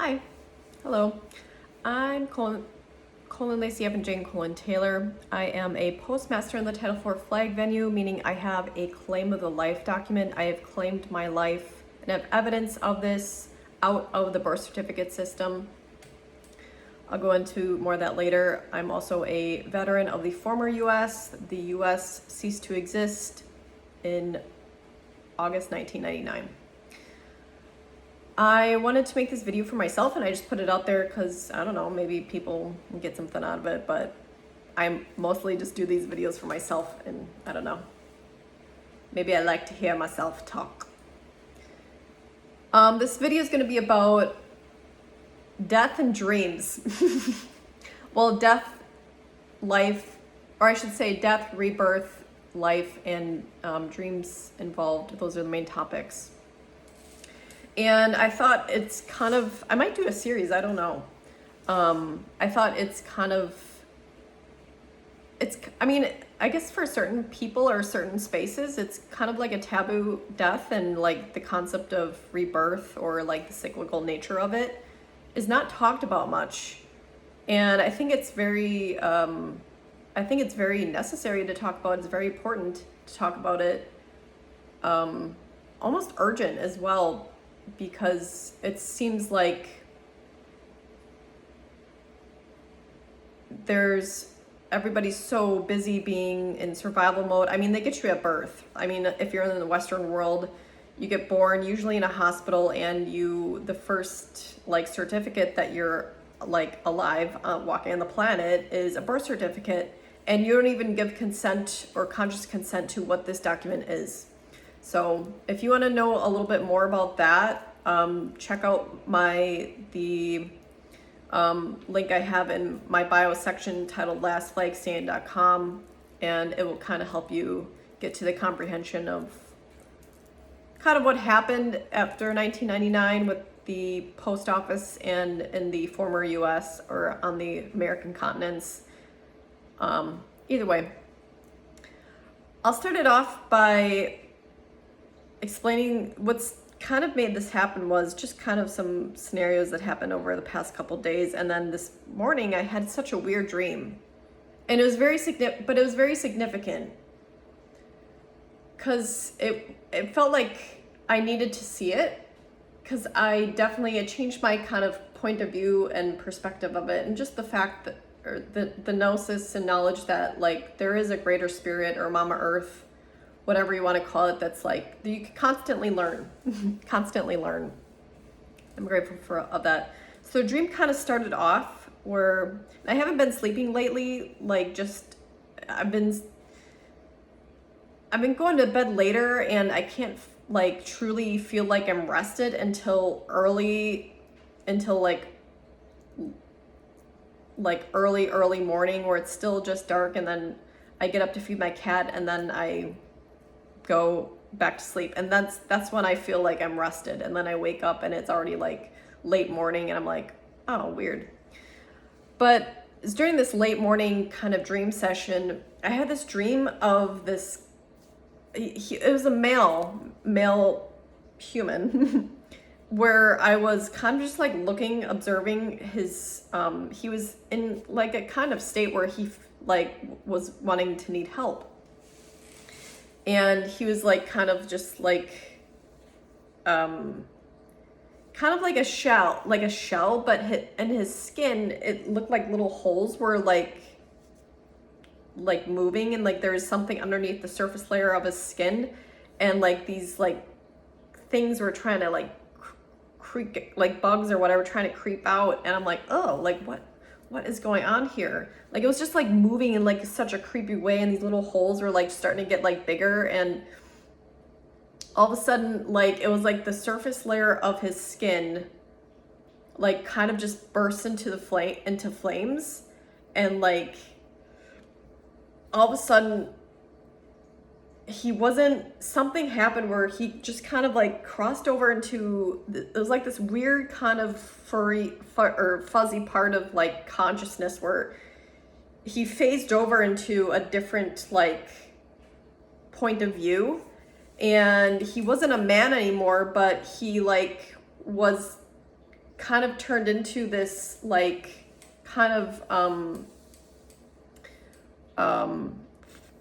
Hi, hello. I'm Colin Lacey Evan Jane Colin Taylor. I am a postmaster in the Title IV flag venue, meaning I have a claim of the life document. I have claimed my life and have evidence of this out of the birth certificate system. I'll go into more of that later. I'm also a veteran of the former U.S. The U.S. ceased to exist in August 1999. I wanted to make this video for myself and I just put it out there because, I don't know, maybe people will get something out of it, but I mostly just do these videos for myself and I don't know. Maybe I like to hear myself talk. This video is going to be about death and dreams. Well, death, life, or I should say death, rebirth, life, and dreams involved. Those are the main topics. And I thought it's kind of, I might do a series, I don't know. I thought it's kind of, I mean, I guess for certain people or certain spaces, it's kind of like a taboo death, and like the concept of rebirth or like the cyclical nature of it is not talked about much. And I think it's very necessary to talk about. It's very important to talk about it. Almost urgent as well, because it seems like everybody's so busy being in survival mode. I mean, they get you at birth. I mean, if you're in the Western world, you get born usually in a hospital, and the first like certificate that you're like alive, walking on the planet, is a birth certificate, and you don't even give consent or conscious consent to what this document is. So if you want to know a little bit more about that, check out the link I have in my bio section titled lastflagstand.com, and it will kind of help you get to the comprehension of kind of what happened after 1999 with the post office and in the former US or on the American continents. Either way, I'll start it off by explaining what's kind of made this happen was just kind of some scenarios that happened over the past couple days. And then this morning I had such a weird dream, and it was very significant because it felt like I needed to see it, because it changed my kind of point of view and perspective of it, and just the fact that, or the gnosis and knowledge that like there is a greater spirit or Mama Earth, whatever you want to call it, that's like you can constantly learn. Constantly learn. I'm grateful for that. So the dream kind of started off where I haven't been sleeping lately, like just I've been going to bed later, and I can't like truly feel like I'm rested until early morning, where it's still just dark, and then I get up to feed my cat, and then I go back to sleep, and that's when I feel like I'm rested. And then I wake up and it's already like late morning, and I'm like, oh, weird. But it's during this late morning kind of dream session, I had this dream of this, it was a male human where I was kind of just like looking, observing his, he was in like a kind of state where he like was wanting to need help. And he was like kind of just like kind of like a shell, but in his skin it looked like little holes were like moving, and like there's something underneath the surface layer of his skin, and like these like things were trying to like creep, like bugs or whatever, trying to creep out. And I'm like, oh, like what is going on here? Like it was just like moving in like such a creepy way, and these little holes were like starting to get like bigger, and all of a sudden like it was like the surface layer of his skin like kind of just burst into flames, and like all of a sudden something happened where he just kind of like crossed over into it was like this weird kind of fuzzy part of like consciousness, where he phased over into a different like point of view, and he wasn't a man anymore, but he like was kind of turned into this like kind of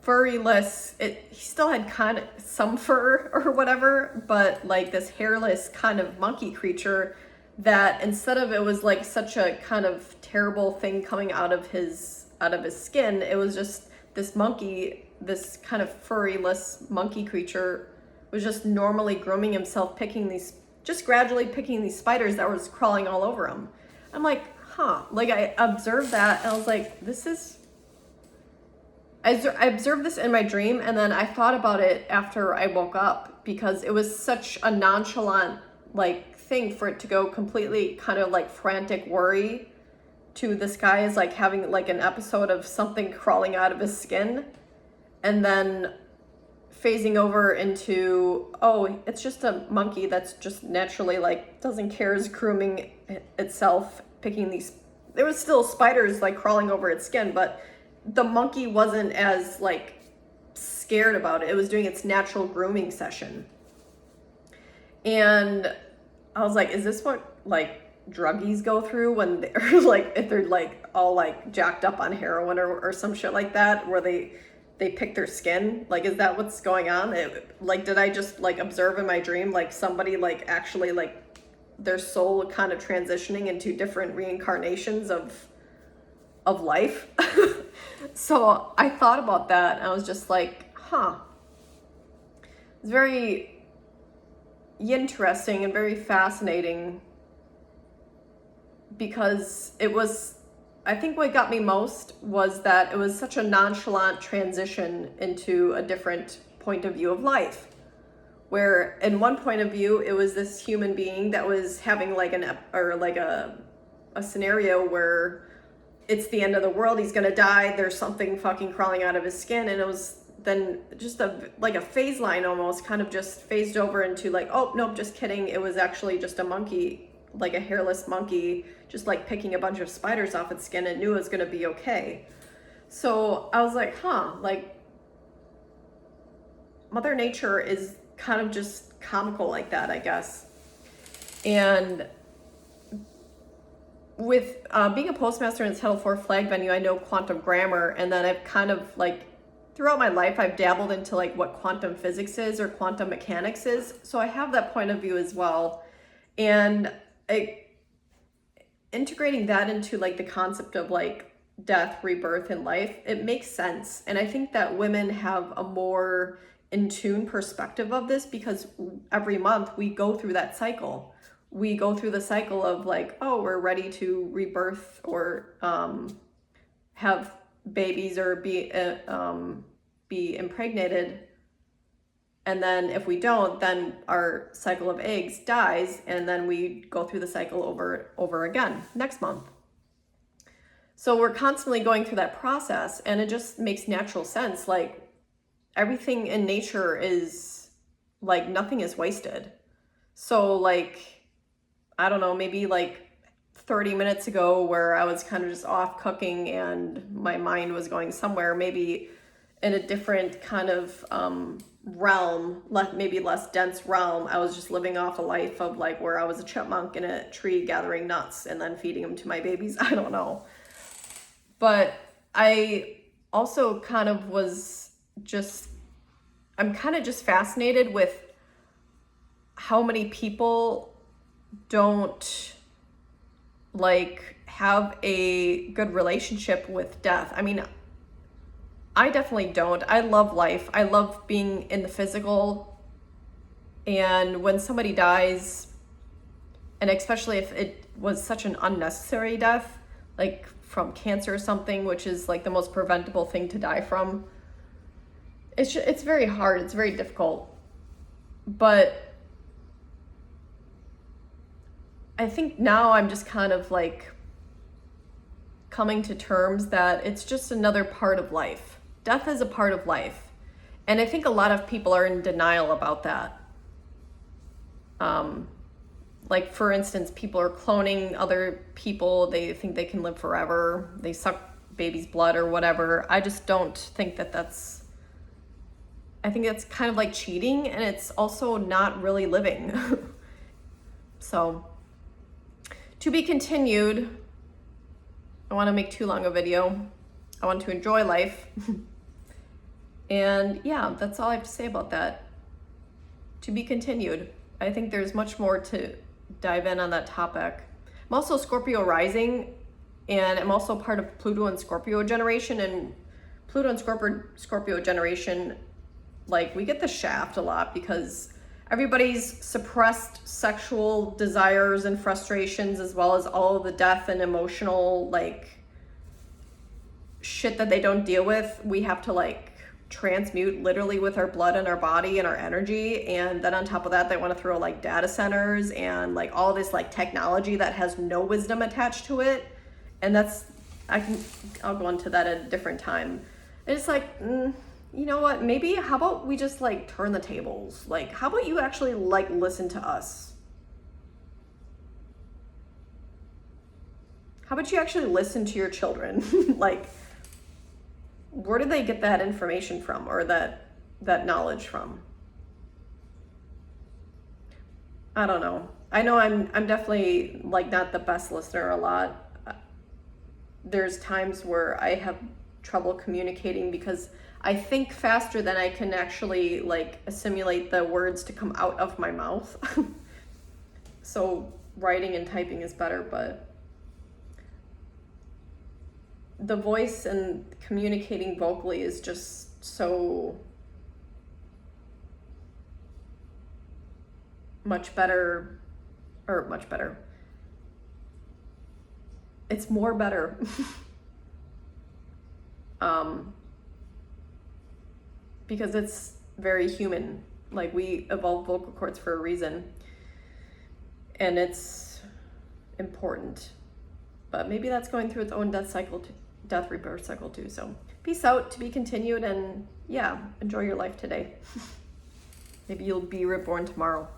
furryless, he still had kind of some fur or whatever, but like this hairless kind of monkey creature that instead of it was like such a kind of terrible thing coming out of his skin, it was just this monkey, this kind of furryless monkey creature was just normally grooming himself, just gradually picking these spiders that was crawling all over him. I'm like, like I observed that and I was like, I observed this in my dream, and then I thought about it after I woke up because it was such a nonchalant like thing for it to go completely kind of like frantic worry to this guy is like having like an episode of something crawling out of his skin, and then phasing over into, oh, it's just a monkey that's just naturally like doesn't care, is grooming itself, picking these. There was still spiders like crawling over its skin, but the monkey wasn't as like scared about it. It was doing its natural grooming session. And I was like, is this what like druggies go through when they're like, if they're like all like jacked up on heroin or some shit like that, where they pick their skin? Like, is that what's going on? Like, did I just like observe in my dream like somebody like actually like their soul kind of transitioning into different reincarnations of life? So I thought about that and I was just like, it's very interesting and very fascinating, because I think what got me most was that it was such a nonchalant transition into a different point of view of life, where in one point of view it was this human being that was having like a scenario where it's the end of the world, he's gonna die, there's something fucking crawling out of his skin, and it was then just like a phase line almost, kind of just phased over into like, oh nope, just kidding, it was actually just a monkey, like a hairless monkey, just like picking a bunch of spiders off its skin and knew it was gonna be okay. So I was like, like Mother Nature is kind of just comical like that, I guess. And with being a postmaster in the Title IV flag venue, I know quantum grammar, and then I've kind of like throughout my life I've dabbled into like what quantum physics is or quantum mechanics is, so I have that point of view as well. And integrating that into like the concept of like death, rebirth, and life, it makes sense. And I think that women have a more in tune perspective of this, because every month we go through that cycle. We go through the cycle of like, oh, we're ready to rebirth or have babies or be impregnated. And then if we don't, then our cycle of eggs dies, and then we go through the cycle over again next month. So we're constantly going through that process, and it just makes natural sense. Like everything in nature is like, nothing is wasted. So like, I don't know, maybe like 30 minutes ago where I was kind of just off cooking and my mind was going somewhere, maybe in a different kind of realm, maybe less dense realm, I was just living off a life of like where I was a chipmunk in a tree gathering nuts and then feeding them to my babies. I don't know. But I also kind of I'm kind of just fascinated with how many people don't like have a good relationship with death. I mean, I definitely don't. I love life. I love being in the physical. And when somebody dies, and especially if it was such an unnecessary death, like from cancer or something, which is like the most preventable thing to die from, it's very hard. It's very difficult. But I think now I'm just kind of like coming to terms that it's just another part of life. Death is a part of life. And I think a lot of people are in denial about that. Like for instance, people are cloning other people. They think they can live forever. They suck baby's blood or whatever. I just don't think I think it's kind of like cheating, and it's also not really living. So To be continued. I want to make too long a video. I want to enjoy life. And yeah, that's all I have to say about that. To be continued. I think there's much more to dive in on that topic. I'm also Scorpio rising, and I'm also part of Pluto and Scorpio generation. And Pluto and Scorpio generation, like, we get the shaft a lot because everybody's suppressed sexual desires and frustrations, as well as all of the death and emotional, like, shit that they don't deal with, we have to, like, transmute literally with our blood and our body and our energy. And then on top of that, they want to throw, like, data centers and, like, all this, like, technology that has no wisdom attached to it. And that's, I'll go into that at a different time. It's like, you know what, maybe how about we just, like, turn the tables? Like, how about you actually, like, listen to us? How about you actually listen to your children? Like, where do they get that information from, or that knowledge from? I don't know. I know I'm definitely, like, not the best listener a lot. There's times where I have trouble communicating because I think faster than I can actually, like, assimilate the words to come out of my mouth. So writing and typing is better, but the voice and communicating vocally is just so much better, or much better. It's more better. Because it's very human. Like, we evolved vocal cords for a reason, and it's important. But maybe that's going through its own death rebirth cycle too. So peace out, to be continued, and yeah, enjoy your life today. Maybe you'll be reborn tomorrow.